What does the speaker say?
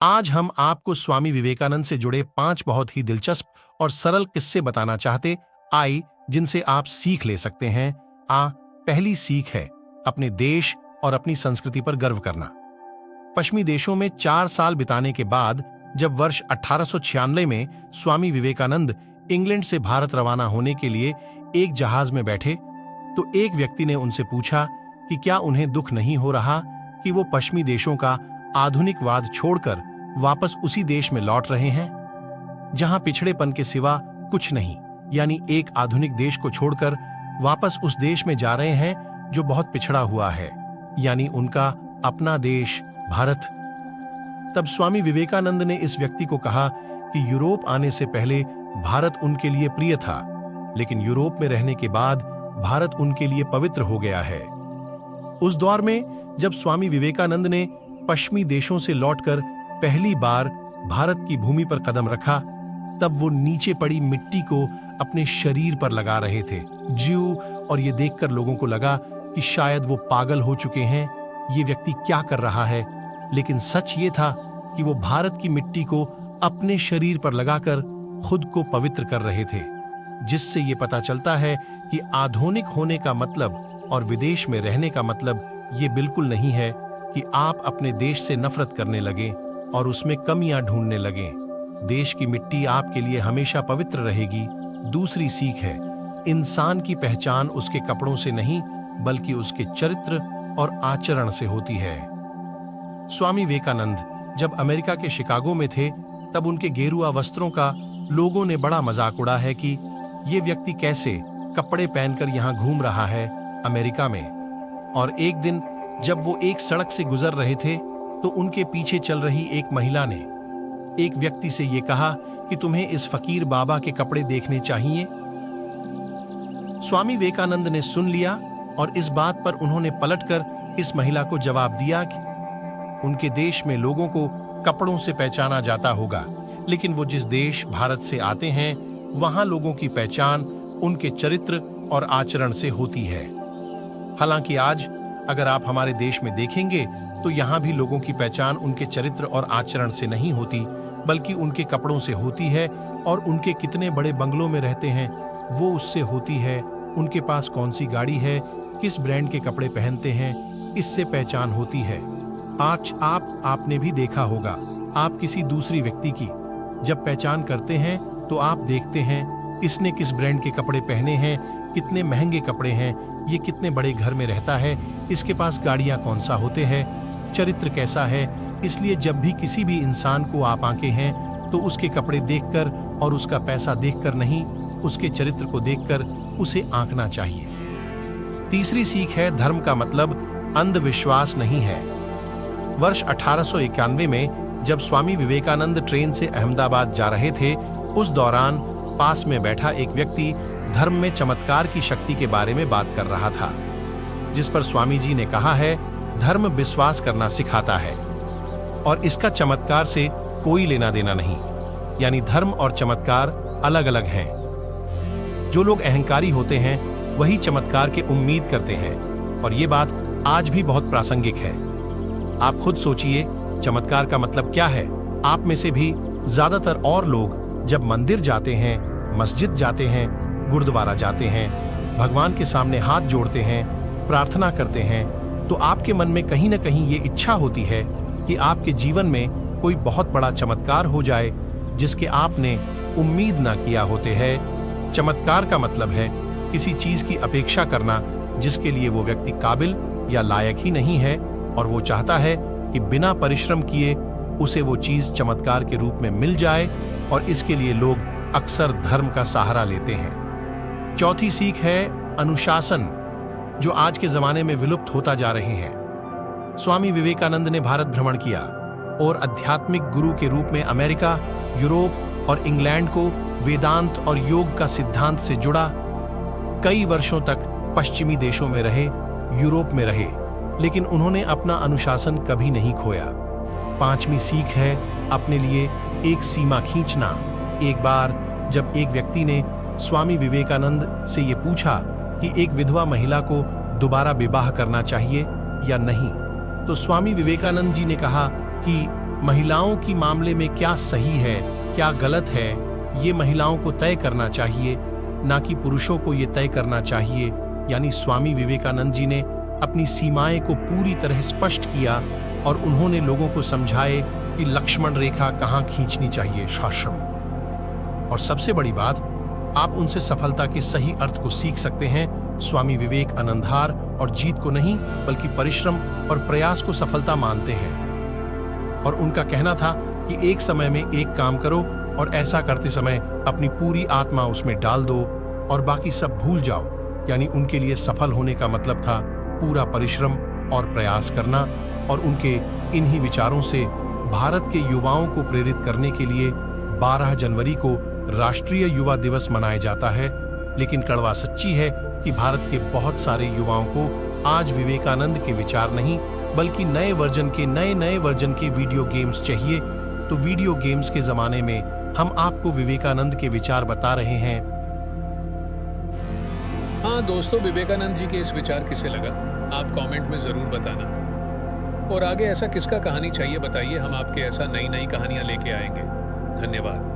आज हम आपको स्वामी विवेकानंद से जुड़े 5 बहुत ही दिलचस्प और सरल किस्से बताना चाहते आई जिनसे आप सीख ले सकते हैं। पहली सीख है अपने देश और अपनी संस्कृति पर गर्व करना। पश्चिमी देशों में 4 साल बिताने के बाद जब वर्ष 1896 में स्वामी विवेकानंद इंग्लैंड से भारत रवाना होने के लिए एक जहाज में बैठे तो एक व्यक्ति ने उनसे पूछा कि क्या उन्हें दुख नहीं हो रहा कि वो पश्चिमी देशों का आधुनिकवाद छोड़कर वापस उसी देश में लौट रहे हैं जहां पिछड़ेपन के सिवा कुछ नहीं, यानी एक आधुनिक देश को छोड़कर वापस उस देश में जा रहे हैं जो बहुत पिछड़ा हुआ है, यानी उनका अपना देश भारत। तब स्वामी विवेकानंद ने इस व्यक्ति को कहा कि यूरोप आने से पहले भारत उनके लिए प्रिय था, लेकिन यूरोप में रहने के बाद भारत उनके लिए पवित्र हो गया है। उस दौर में जब स्वामी विवेकानंद ने पश्चिमी देशों से लौटकर पहली बार भारत की भूमि पर कदम रखा, तब वो नीचे पड़ी मिट्टी को अपने शरीर पर लगा रहे थे और ये देखकर लोगों को लगा कि शायद वो पागल हो चुके हैं, ये व्यक्ति क्या कर रहा है। लेकिन सच ये था कि वो भारत की मिट्टी को अपने शरीर पर लगाकर खुद को पवित्र कर रहे थे, जिससे ये पता चलता है कि आधुनिक होने का मतलब और विदेश में रहने का मतलब ये बिल्कुल नहीं है कि आप अपने देश से नफरत करने लगे और उसमें कमियां ढूंढने लगे। देश की मिट्टी आपके लिए हमेशा पवित्र रहेगी। दूसरी सीख है इंसान की पहचान उसके कपड़ों से नहीं बल्कि उसके चरित्र और आचरण से होती है। स्वामी विवेकानंद जब अमेरिका के शिकागो में थे तब उनके गेरुआ वस्त्रों का लोगों ने बड़ा मजाक उड़ा है कि ये व्यक्ति कैसे कपड़े पहनकर यहाँ घूम रहा है अमेरिका में। और एक दिन जब वो एक सड़क से गुजर रहे थे तो उनके पीछे चल रही एक महिला ने एक व्यक्ति से ये कहा कि तुम्हें इस फकीर बाबा के कपड़े देखने चाहिए। स्वामी विवेकानंद ने सुन लिया और इस बात पर उन्होंने पलटकर इस महिला को जवाब दिया कि उनके देश में लोगों को कपड़ों से पहचाना जाता होगा, लेकिन वो जिस देश भारत से आते हैं वहां लोगों की पहचान उनके चरित्र और आचरण से होती है। हालांकि आज अगर आप हमारे देश में देखेंगे तो यहाँ भी लोगों की पहचान उनके चरित्र और आचरण से नहीं होती बल्कि उनके कपड़ों से होती है, और उनके कितने बड़े बंगलों में रहते हैं वो उससे होती है। उनके पास कौन सी गाड़ी है, किस ब्रांड के कपड़े पहनते हैं, इससे पहचान होती है। आज आपने भी देखा होगा, आप किसी दूसरी व्यक्ति की जब पहचान करते हैं तो आप देखते हैं इसने किस ब्रांड के कपड़े पहने हैं, कितने महंगे कपड़े हैं, ये कितने बड़े घर में रहता है, इसके पास गाड़ियां कौन सा होते हैं, चरित्र कैसा है। इसलिए जब भी किसी भी इंसान को आप आंके हैं तो उसके कपड़े देखकर और उसका पैसा देखकर नहीं, उसके चरित्र को देखकर उसे आंकना चाहिए। तीसरी सीख है धर्म का मतलब अंधविश्वास नहीं है। वर्ष 1891 में जब स्वामी विवेकानंद ट्रेन से अहमदाबाद जा रहे थे, उस दौरान पास में बैठा एक व्यक्ति धर्म में चमत्कार की शक्ति के बारे में बात कर रहा था, जिस पर स्वामी जी ने कहा है धर्म विश्वास करना सिखाता है और इसका चमत्कार से कोई लेना देना नहीं, यानी धर्म और चमत्कार अलग अलग हैं। जो लोग अहंकारी होते हैं वही चमत्कार की उम्मीद करते हैं, और ये बात आज भी बहुत प्रासंगिक है। आप खुद सोचिए चमत्कार का मतलब क्या है। आप में से भी ज्यादातर और लोग जब मंदिर जाते हैं, मस्जिद जाते हैं, गुरुद्वारा जाते हैं, भगवान के सामने हाथ जोड़ते हैं, प्रार्थना करते हैं, तो आपके मन में कहीं ना कहीं ये इच्छा होती है कि आपके जीवन में कोई बहुत बड़ा चमत्कार हो जाए जिसके आपने उम्मीद ना किया होते हैं। चमत्कार का मतलब है किसी चीज की अपेक्षा करना जिसके लिए वो व्यक्ति काबिल या लायक ही नहीं है, और वो चाहता है कि बिना परिश्रम किए उसे वो चीज चमत्कार के रूप में मिल जाए, और इसके लिए लोग अक्सर धर्म का सहारा लेते हैं। चौथी सीख है अनुशासन, जो आज के जमाने में विलुप्त होता जा रहे हैं। स्वामी विवेकानंद ने भारत भ्रमण किया और आध्यात्मिक गुरु के रूप में अमेरिका, यूरोप और इंग्लैंड को वेदांत और योग का सिद्धांत से जुड़ा। कई वर्षों तक पश्चिमी देशों में रहे, यूरोप में रहे, लेकिन उन्होंने अपना अनुशासन कभी नहीं खोया। पांचवी सीख है अपने लिए एक सीमा खींचना। एक बार जब एक व्यक्ति ने स्वामी विवेकानंद से ये पूछा कि एक विधवा महिला को दोबारा विवाह करना चाहिए या नहीं, तो स्वामी विवेकानंद जी ने कहा कि महिलाओं की मामले में क्या सही है, क्या गलत है, ये महिलाओं को तय करना चाहिए, ना कि पुरुषों को ये तय करना चाहिए। यानी स्वामी विवेकानंद जी ने अपनी सीमाएं को पूरी तरह स्पष्ट किया और उन्होंने लोगों को समझाए कि लक्ष्मण रेखा कहाँ खींचनी चाहिए, शाश्रम। और सबसे बड़ी बात, आप उनसे सफलता के सही अर्थ को सीख सकते हैं। स्वामी विवेक हार और जीत को नहीं, बल्कि परिश्रम और प्रयास को सफलता मानते हैं। और उनका कहना था कि एक समय में एक काम करो और ऐसा करते समय अपनी पूरी आत्मा उसमें डाल दो और बाकी सब भूल जाओ। यानी उनके लिए सफल होने का मतलब था पूरा परिश्रम और प्रयास करना। और उनके इन्हीं विचारों से भारत के युवाओं को प्रेरित करने के लिए 12 जनवरी को राष्ट्रीय युवा दिवस मनाया जाता है। लेकिन कड़वा सच्ची है कि भारत के बहुत सारे युवाओं को आज विवेकानंद के विचार नहीं, बल्कि नए वर्जन के वीडियो गेम्स चाहिए। तो वीडियो गेम्स के जमाने में हम आपको विवेकानंद के विचार बता रहे हैं। हाँ दोस्तों, विवेकानंद जी के इस विचार किसे लगा, आप कमेंट में जरूर बताना। और आगे ऐसा किसका कहानी चाहिए बताइए, हम आपके ऐसा नई कहानियां लेके आएंगे। धन्यवाद।